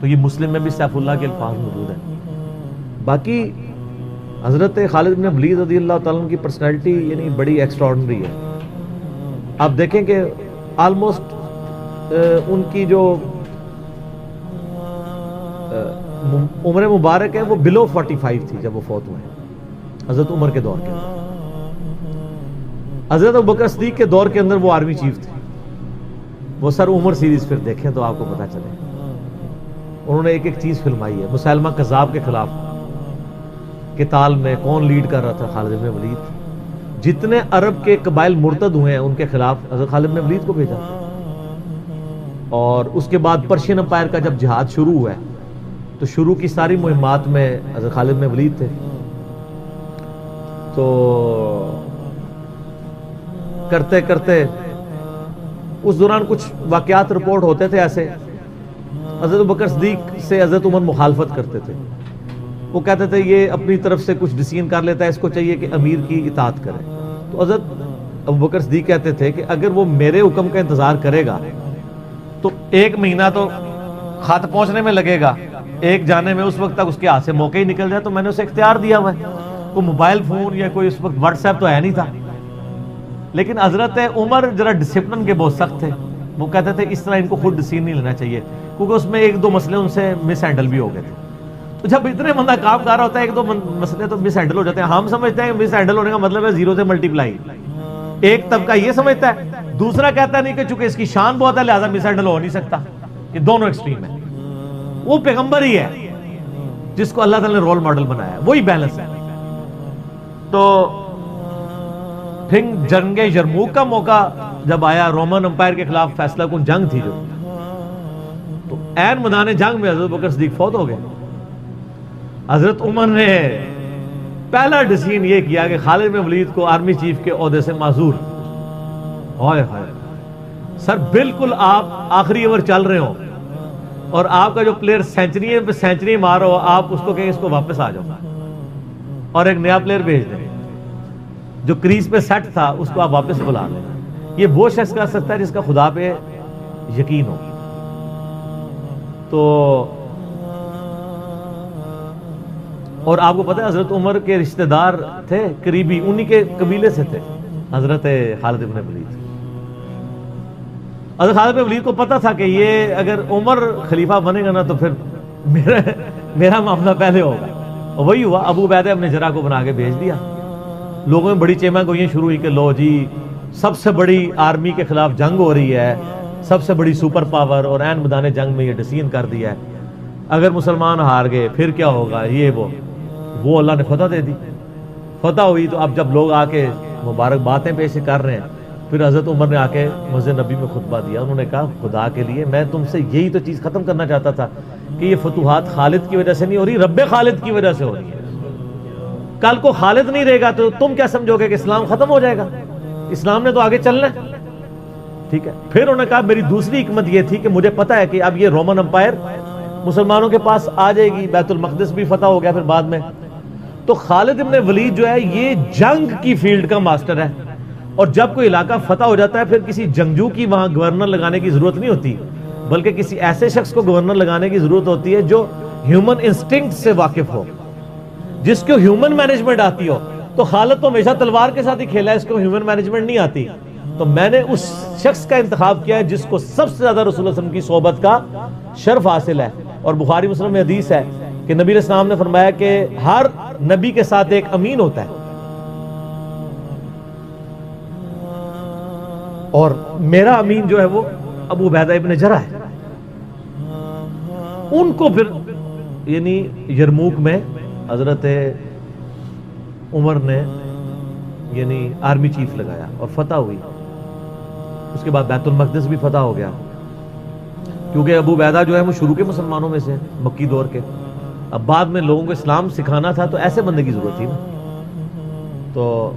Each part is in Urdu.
تو یہ مسلم میں بھی سیف اللہ کے الفاظ موجود ہیں. باقی حضرت خالد بن ولید رضی اللہ تعالیٰ عنہ کی پرسنالٹی یعنی بڑی ایکسٹراڈنری ہے. آپ دیکھیں کہ آلموسٹ ان کی جو عمر مبارک ہے وہ بلو 45 تھی جب وہ فوت ہوئے ہیں حضرت عمر کے دور کے اندر. حضرت ابوبکر صدیق کے دور کے اندر وہ آرمی چیف تھے. وہ سر عمر سیریز پھر دیکھیں تو آپ کو پتہ چلے. انہوں نے ایک ایک چیز فلمائی ہے. مسلمہ کذاب کے خلاف قتال میں کون لیڈ کر رہا تھا؟ خالد بن ولید. جتنے عرب کے قبائل مرتد ہوئے ہیں ان کے خلاف حضرت خالد بن ولید کو بھیجا. اور اس کے بعد پرشین امپائر کا جب جہاد شروع ہوا ہے تو شروع کی ساری مہمات میں حضرت خالد بن ولید تھے. تو کرتے کرتے اس دوران کچھ واقعات رپورٹ ہوتے تھے ایسے. حضرت ابوبکر صدیق سے حضرت عمر مخالفت کرتے تھے. وہ کہتے تھے یہ اپنی طرف سے کچھ ڈیسیژن کر لیتا ہے, اس کو چاہیے کہ امیر کی اطاعت کرے. تو حضرت ابوبکر صدیق کہتے تھے کہ اگر وہ میرے حکم کا انتظار کرے گا تو 1 مہینہ تو خط پہنچنے میں لگے گا, ایک جانے میں اس وقت تک اس کے ہاتھ سے موقع ہی نکل جائے. تو میں نے اسے اختیار دیا ہوا ہے. کوئی موبائل فون یا کوئی اس وقت واٹس ایپ تو ہے نہیں تھا. لیکن حضرت عمر ذرا ڈسپلن کے بہت سخت تھے. وہ کہتے تھے اس طرح ان کو خود ڈیسیژن نہیں لینا چاہیے, کیونکہ اس میں 1-2 مسئلے ان سے مس ہینڈل بھی ہو گئے تھے. تو جب اتنے بندہ کام کر رہا ہوتا ہے 1-2 مسئلے تو مس ہینڈل ہو جاتے ہیں. ہم سمجھتے ہیں مس ہینڈل ہونے کا مطلب ہے 0 سے ملٹیپلائی. ایک طبقہ یہ سمجھتا ہے, دوسرا کہتا نہیں کہ چونکہ اس کی شان بہت ہے لہذا مس ہینڈل ہو نہیں سکتا. یہ دونوں ایکسٹریم ہیں. وہ پیغمبر ہی ہے جس کو اللہ تعالیٰ نے رول ماڈل بنایا ہے, وہی بیلنس ہے. تو پھر جنگ یرموک کا موقع جب آیا, رومن امپائر کے خلاف فیصلہ کن جنگ تھی جو, تو عین میدان جنگ میں حضرت ابوبکر صدیق فوت ہو گئے. حضرت عمر نے پہلا ڈیسیژن یہ کیا کہ خالد بن ولید کو آرمی چیف کے عہدے سے معزول. ہائے ہائے سر, بالکل آپ آخری اوور چل رہے ہو اور آپ کا جو پلیئر سینچری پہ سینچری مار رہا ہو, آپ اس کو کہیں اس کو واپس آ جاؤ اور ایک نیا پلیئر بھیج دیں. جو کریز پہ سیٹ تھا اس کو آپ واپس بلا لیں. یہ وہ شخص کر سکتا ہے جس کا خدا پہ یقین ہو. تو اور آپ کو پتہ ہے حضرت عمر کے رشتہ دار تھے قریبی, انہی کے قبیلے سے تھے حضرت خالد بن ولید. حضرت خالد بن ولید کو پتہ تھا کہ یہ اگر عمر خلیفہ بنے گا نا تو پھر میرا معاملہ پہلے ہوگا. اور وہی ہوا. ابو عبیدہ ابن جراح کو بنا کے بھیج دیا. لوگوں میں بڑی چیمہ گوئیاں شروع ہوئی کہ لو جی سب سے بڑی آرمی کے خلاف جنگ ہو رہی ہے, سب سے بڑی سپر پاور, اور عین میدان جنگ میں یہ ڈیسیژن کر دیا ہے, اگر مسلمان ہار گئے پھر کیا ہوگا, یہ وہ اللہ نے فتح دے دی. فتح ہوئی تو اب جب لوگ آ کے مبارک باتیں پیش کر رہے ہیں, پھر حضرت عمر نے آ کے مسجد نبی میں خطبہ دیا. انہوں نے کہا خدا کے لیے میں تم سے یہی تو چیز ختم کرنا چاہتا تھا کہ یہ فتوحات خالد کی وجہ سے نہیں ہو رہی, رب خالد کی وجہ سے ہو رہی ہے. کل کو خالد نہیں رہے گا تو تم کیا سمجھو گے کہ اسلام ختم ہو جائے گا؟ اسلام نے تو آگے چلنا ہے. ٹھیک ہے. پھر انہوں نے کہا میری دوسری حکمت یہ تھی کہ مجھے پتا ہے کہ اب یہ رومن امپائر مسلمانوں کے پاس آ جائے گی, بیت المقدس بھی فتح ہو گیا پھر بعد میں. تو خالد ابن ولید جو ہے یہ جنگ کی فیلڈ کا ماسٹر ہے, اور جب کوئی علاقہ فتح ہو جاتا ہے پھر کسی جنگجو کی وہاں گورنر لگانے کی ضرورت نہیں ہوتی, بلکہ کسی ایسے شخص کو گورنر لگانے کی ضرورت ہوتی ہے جو ہیومن انسٹنکٹ سے واقف ہو, جس کو ہیومن مینجمنٹ آتی ہو. تو خالد تو ہمیشہ تلوار کے ساتھ ہی کھیلا ہے, اس کو ہیومن مینجمنٹ نہیں آتی. تو میں نے اس شخص کا انتخاب کیا ہے جس کو سب سے زیادہ رسول اللہ صلی اللہ علیہ وسلم کی صحبت کا شرف حاصل ہے. اور بخاری مسلم میں حدیث ہے کہ نبی علیہ السلام نے فرمایا کہ ہر نبی کے ساتھ ایک امین ہوتا ہے, اور میرا امین جو ہے وہ ابو عبیدہ ابن جراح ہے. ان کو پھر یعنی یرموک میں حضرت عمر نے یعنی آرمی چیف لگایا اور فتح ہوئی. اس کے بعد بیت المقدس بھی فتح ہو گیا, کیونکہ ابو عبیدہ جو ہے وہ شروع کے مسلمانوں میں سے مکی دور کے. اب بعد میں لوگوں کو اسلام سکھانا تھا تو ایسے بندے کی ضرورت تھی نا. تو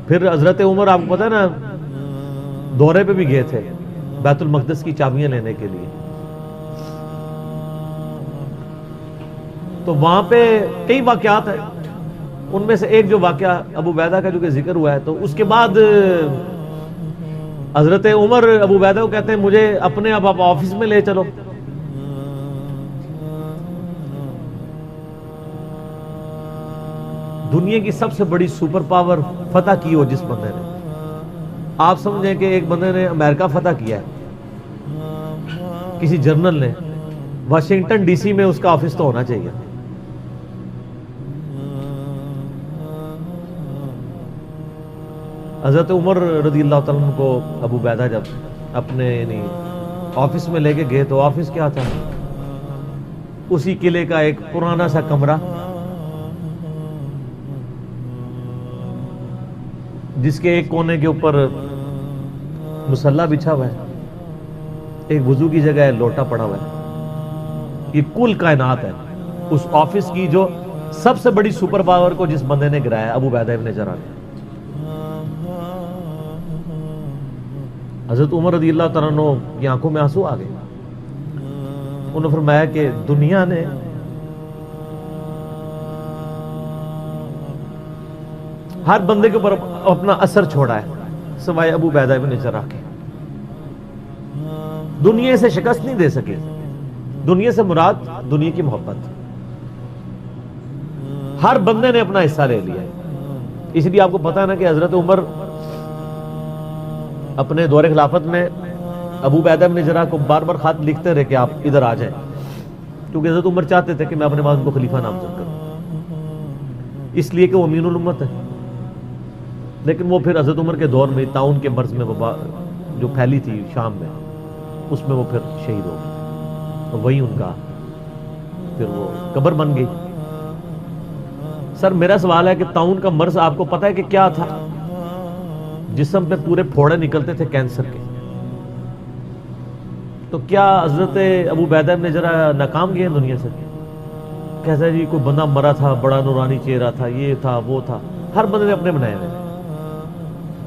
پھر حضرت عمر آپ کو پتہ ہے نا دورے پہ بھی گئے تھے بیت المقدس کی چابیاں لینے کے لیے. تو وہاں پہ کئی واقعات ہیں, ان میں سے ایک جو واقعہ ابو عبیدہ کا جو کہ ذکر ہوا ہے, تو اس کے بعد حضرت عمر ابو عبیدہ کو کہتے ہیں مجھے اپنے اب آپ آفس میں لے چلو. دنیا کی سب سے بڑی سپر پاور فتح کی ہو جس بندے نے، آپ سمجھیں کہ ایک بندے نے امریکہ فتح کیا ہے، کسی جرنل نے، واشنگٹن ڈی سی میں اس کا آفس تو ہونا چاہیے۔ حضرت عمر رضی اللہ تعالیٰ عنہ کو ابو عبیدہ جب اپنے یعنی آفس میں لے کے گئے تو آفس کیا تھا؟ اسی قلعے کا ایک پرانا سا کمرہ جس کے ایک کونے کے اوپر مصلی بچھا ہوا ہے، ایک وضو کی جگہ ہے، لوٹا پڑا ہوا ہے۔ یہ کل کائنات ہے اس آفس کی جو سب سے بڑی سپر پاور کو جس بندے نے گرایا، ابو عبیدہ ابن جراح نے۔ حضرت عمر رضی اللہ تعالیٰ عنہ کی آنکھوں میں آنسو آ گئے۔ انہوں نے فرمایا کہ دنیا نے ہر بندے کے اوپر اپنا اثر چھوڑا ہے سوائے ابو عبیدہ ابن جراح کے۔ دنیا سے شکست نہیں دے سکے۔ دنیا سے مراد دنیا کی محبت، ہر بندے نے اپنا حصہ لے لیا ہے۔ اس لیے آپ کو پتا ہے نا کہ حضرت عمر اپنے دور خلافت میں ابو عبیدہ ابن جراح کو بار بار خط لکھتے رہے کہ آپ ادھر آ جائیں، کیونکہ حضرت عمر چاہتے تھے کہ میں اپنے بعد ان کو خلیفہ نامزد کروں، اس لیے کہ وہ امین الامت ہے۔ لیکن وہ پھر حضرت عمر کے دور میں طاعون کے مرض میں وبا جو پھیلی تھی شام میں، اس میں وہ پھر شہید ہو گئے، وہی ان کا پھر وہ قبر بن گئی۔ سر میرا سوال ہے کہ طاعون کا مرض آپ کو پتا ہے کہ کیا تھا؟ جسم پہ پورے پھوڑے نکلتے تھے کینسر کے۔ تو کیا حضرت ابو عبیدہ ابن جراح ناکام گئے دنیا سے؟ کیسا جی کوئی بندہ مرا تھا، بڑا نورانی چہرہ تھا، یہ تھا وہ تھا، ہر بندے نے اپنے بنائے ہوئے۔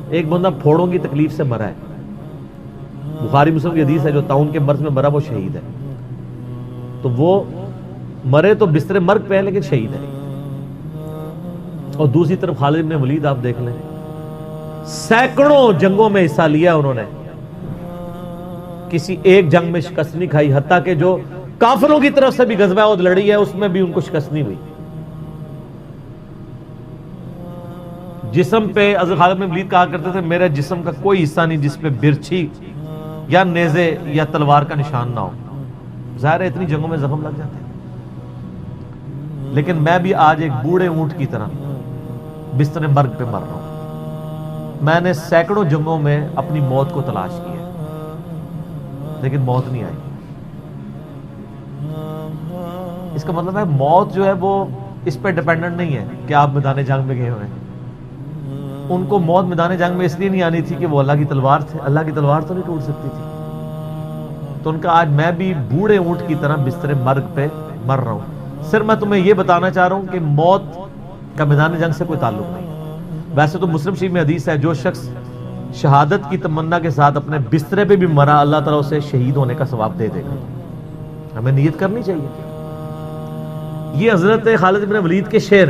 ایک بندہ پھوڑوں کی تکلیف سے مرا ہے، بخاری مسلم کی حدیث ہے، جو طاعون کے مرض میں مرا وہ شہید ہے۔ تو وہ مرے تو بستر مرگ پہ ہے لیکن شہید ہے۔ اور دوسری طرف خالد بن ولید آپ دیکھ لیں، سینکڑوں جنگوں میں حصہ لیا انہوں نے، کسی ایک جنگ میں شکست نہیں کھائی، حتیٰ کہ جو کافروں کی طرف سے بھی غزوہ احد لڑی ہے اس میں بھی ان کو شکست نہیں ہوئی۔ جسم پہ حضرت خالد بن ولید کہا کرتے تھے میرے جسم کا کوئی حصہ نہیں جس پہ برچھی یا نیزے یا تلوار کا نشان نہ ہو۔ ظاہر ہے اتنی جنگوں میں زخم لگ جاتے ہیں، لیکن میں بھی آج ایک بوڑھے اونٹ کی طرح بستر مرگ پہ مر رہا ہوں۔ میں نے سینکڑوں جنگوں میں اپنی موت کو تلاش کیا لیکن موت نہیں آئی۔ اس کا مطلب ہے موت جو ہے وہ اس پہ ڈیپینڈنٹ نہیں ہے کہ آپ میدان جنگ میں گئے ہوئے ہیں۔ ان کو موت میدان جنگ میں اس لیے نہیں آنی تھی کہ وہ اللہ کی تلوار تھے، اللہ کی تلوار تو نہیں ٹوٹ سکتی تھی۔ تو ان کا آج میں بھی بوڑھے اونٹ کی طرح بستر مرگ پہ مر رہا ہوں۔ صرف میں تمہیں یہ بتانا چاہ رہا ہوں کہ موت کا میدان جنگ سے کوئی تعلق نہیں۔ ویسے تو مسلم شریف میں حدیث ہے جو شخص شہادت کی تمنا کے ساتھ اپنے بسترے پہ بھی مرا اللہ تعالیٰ اسے شہید ہونے کا ثواب دے دے گا۔ ہمیں نیت کرنی چاہیے۔ یہ حضرت خالد بن ولید کے شعر ہیں۔